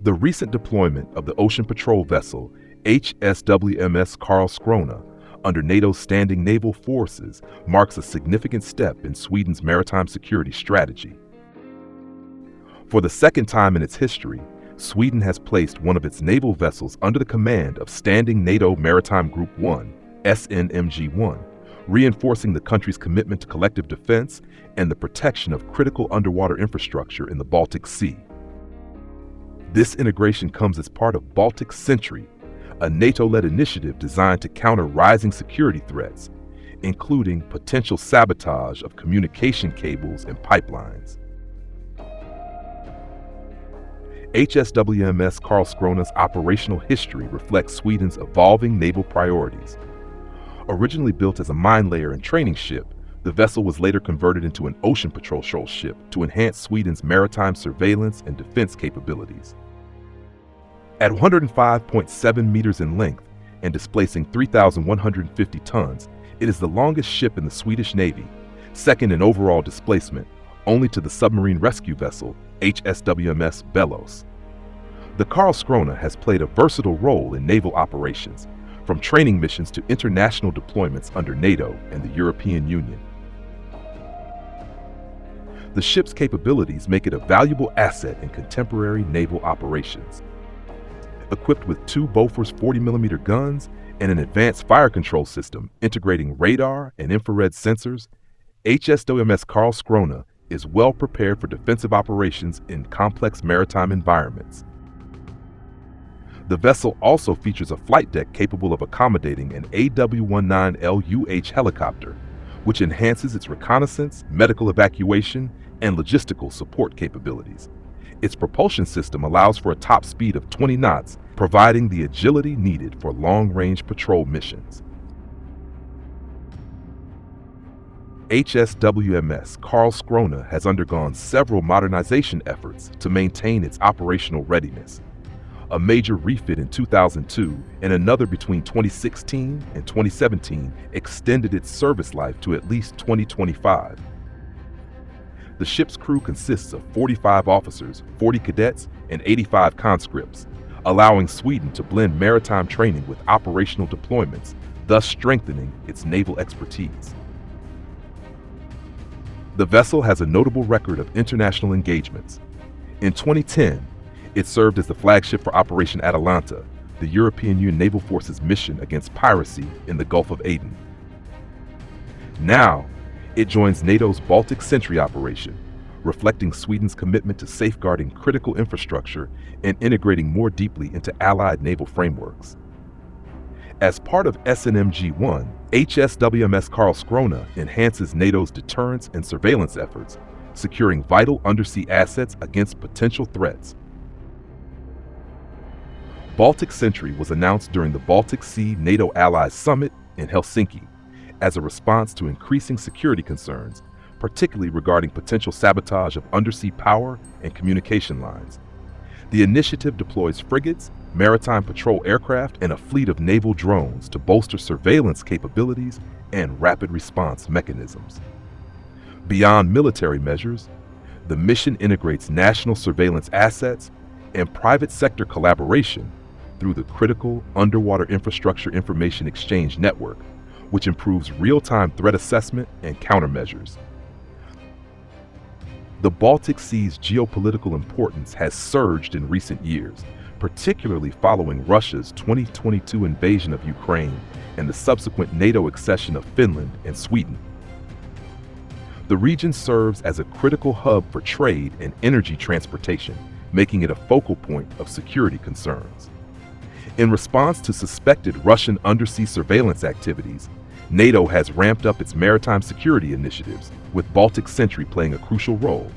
The recent deployment of the ocean patrol vessel HSwMS Carlskrona under NATO's Standing Naval Forces marks a significant step in Sweden's maritime security strategy. For the second time in its history, Sweden has placed one of its naval vessels under the command of Standing NATO Maritime Group 1, SNMG-1, reinforcing the country's commitment to collective defense and the protection of critical underwater infrastructure in the Baltic Sea. This integration comes as part of Baltic Sentry, a NATO-led initiative designed to counter rising security threats, including potential sabotage of communication cables and pipelines. HSwMS Carlskrona's operational history reflects Sweden's evolving naval priorities. Originally built as a mine layer and training ship, the vessel was later converted into an ocean patrol ship to enhance Sweden's maritime surveillance and defense capabilities. At 105.7 meters in length and displacing 3,150 tons, it is the longest ship in the Swedish Navy, second in overall displacement, only to the submarine rescue vessel HSwMS Belos. The Carlskrona has played a versatile role in naval operations, from training missions to international deployments under NATO and the European Union. The ship's capabilities make it a valuable asset in contemporary naval operations. Equipped with two Bofors 40mm guns and an advanced fire control system integrating radar and infrared sensors, HSwMS Carlskrona is well prepared for defensive operations in complex maritime environments. The vessel also features a flight deck capable of accommodating an AW-19LUH helicopter, which enhances its reconnaissance, medical evacuation, and logistical support capabilities. Its propulsion system allows for a top speed of 20 knots, providing the agility needed for long-range patrol missions. HSwMS Carlskrona has undergone several modernization efforts to maintain its operational readiness. A major refit in 2002 and another between 2016 and 2017 extended its service life to at least 2025. The ship's crew consists of 45 officers, 40 cadets, and 85 conscripts, allowing Sweden to blend maritime training with operational deployments, thus strengthening its naval expertise. The vessel has a notable record of international engagements. In 2010, it served as the flagship for Operation Atalanta, the European Union Naval Forces mission against piracy in the Gulf of Aden. Now, it joins NATO's Baltic Sentry operation, reflecting Sweden's commitment to safeguarding critical infrastructure and integrating more deeply into allied naval frameworks. As part of SNMG-1, HSwMS Carlskrona enhances NATO's deterrence and surveillance efforts, securing vital undersea assets against potential threats. Baltic Sentry was announced during the Baltic Sea NATO Allies Summit in Helsinki as a response to increasing security concerns, particularly regarding potential sabotage of undersea power and communication lines. The initiative deploys frigates, maritime patrol aircraft, and a fleet of naval drones to bolster surveillance capabilities and rapid response mechanisms. Beyond military measures, the mission integrates national surveillance assets and private sector collaboration through the critical Underwater Infrastructure Information Exchange Network, which improves real-time threat assessment and countermeasures. The Baltic Sea's geopolitical importance has surged in recent years, particularly following Russia's 2022 invasion of Ukraine and the subsequent NATO accession of Finland and Sweden. The region serves as a critical hub for trade and energy transportation, making it a focal point of security concerns. In response to suspected Russian undersea surveillance activities, NATO has ramped up its maritime security initiatives, with Baltic Sentry playing a crucial role.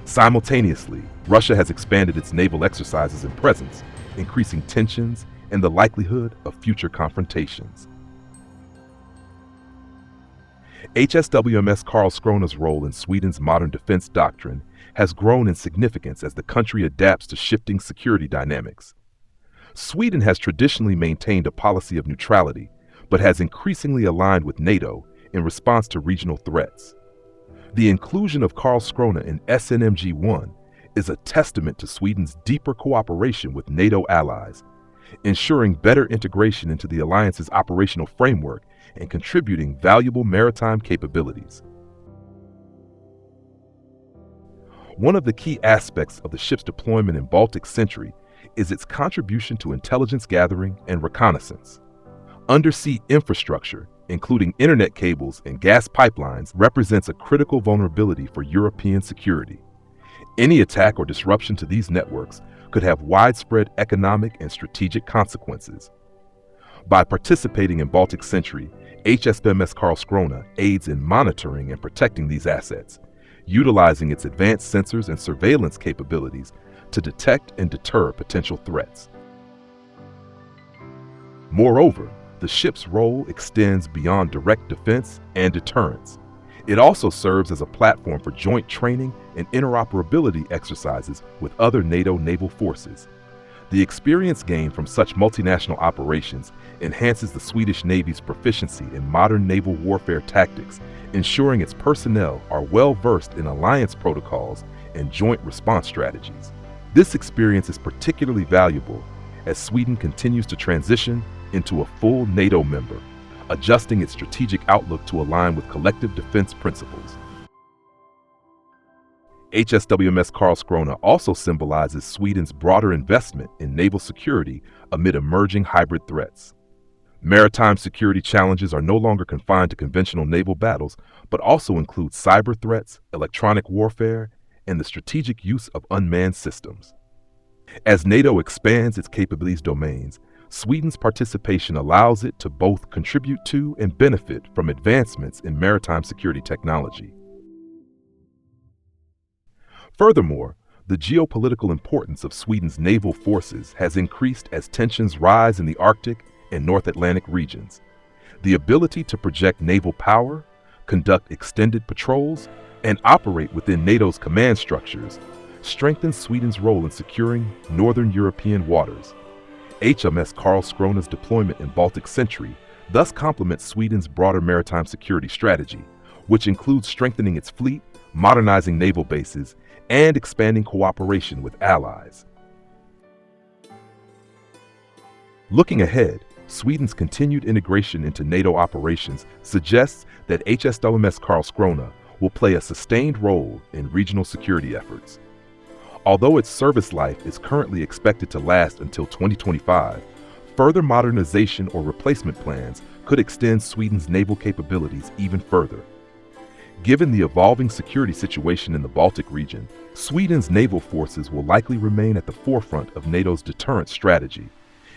Simultaneously, Russia has expanded its naval exercises and presence, increasing tensions and the likelihood of future confrontations. HSwMS Carlskrona's role in Sweden's modern defense doctrine has grown in significance as the country adapts to shifting security dynamics. Sweden has traditionally maintained a policy of neutrality, but has increasingly aligned with NATO in response to regional threats. The inclusion of Carlskrona in SNMG-1 is a testament to Sweden's deeper cooperation with NATO allies, ensuring better integration into the alliance's operational framework and contributing valuable maritime capabilities. One of the key aspects of the ship's deployment in Baltic Sentry is its contribution to intelligence gathering and reconnaissance. Undersea infrastructure, including internet cables and gas pipelines, represents a critical vulnerability for European security. Any attack or disruption to these networks could have widespread economic and strategic consequences. By participating in Baltic Sentry, HSwMS Carlskrona aids in monitoring and protecting these assets, utilizing its advanced sensors and surveillance capabilities to detect and deter potential threats. Moreover, the ship's role extends beyond direct defense and deterrence. It also serves as a platform for joint training and interoperability exercises with other NATO naval forces. The experience gained from such multinational operations enhances the Swedish Navy's proficiency in modern naval warfare tactics, ensuring its personnel are well versed in alliance protocols and joint response strategies. This experience is particularly valuable as Sweden continues to transition into a full NATO member, adjusting its strategic outlook to align with collective defense principles. HSwMS Carlskrona also symbolizes Sweden's broader investment in naval security amid emerging hybrid threats. Maritime security challenges are no longer confined to conventional naval battles, but also include cyber threats, electronic warfare, and the strategic use of unmanned systems. As NATO expands its capabilities domains, Sweden's participation allows it to both contribute to and benefit from advancements in maritime security technology. Furthermore, the geopolitical importance of Sweden's naval forces has increased as tensions rise in the Arctic and North Atlantic regions. The ability to project naval power, conduct extended patrols, and operate within NATO's command structures strengthens Sweden's role in securing northern European waters. HMS Carlskrona's deployment in Baltic Sentry thus complements Sweden's broader maritime security strategy, which includes strengthening its fleet, modernizing naval bases, and expanding cooperation with allies. Looking ahead, Sweden's continued integration into NATO operations suggests that HSwMS Carlskrona will play a sustained role in regional security efforts. Although its service life is currently expected to last until 2025, further modernization or replacement plans could extend Sweden's naval capabilities even further. Given the evolving security situation in the Baltic region, Sweden's naval forces will likely remain at the forefront of NATO's deterrent strategy,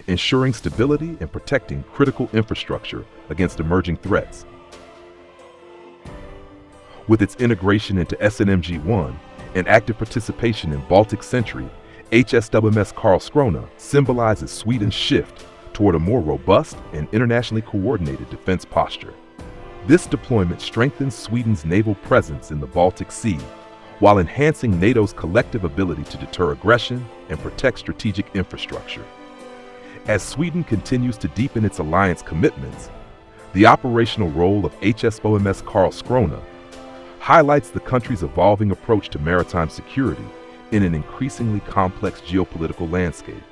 ensuring stability and protecting critical infrastructure against emerging threats. With its integration into SNMG-1 and active participation in Baltic Sentry, HSwMS Carlskrona symbolizes Sweden's shift toward a more robust and internationally coordinated defense posture. This deployment strengthens Sweden's naval presence in the Baltic Sea, while enhancing NATO's collective ability to deter aggression and protect strategic infrastructure. As Sweden continues to deepen its alliance commitments, the operational role of HSwMS Carlskrona highlights the country's evolving approach to maritime security in an increasingly complex geopolitical landscape.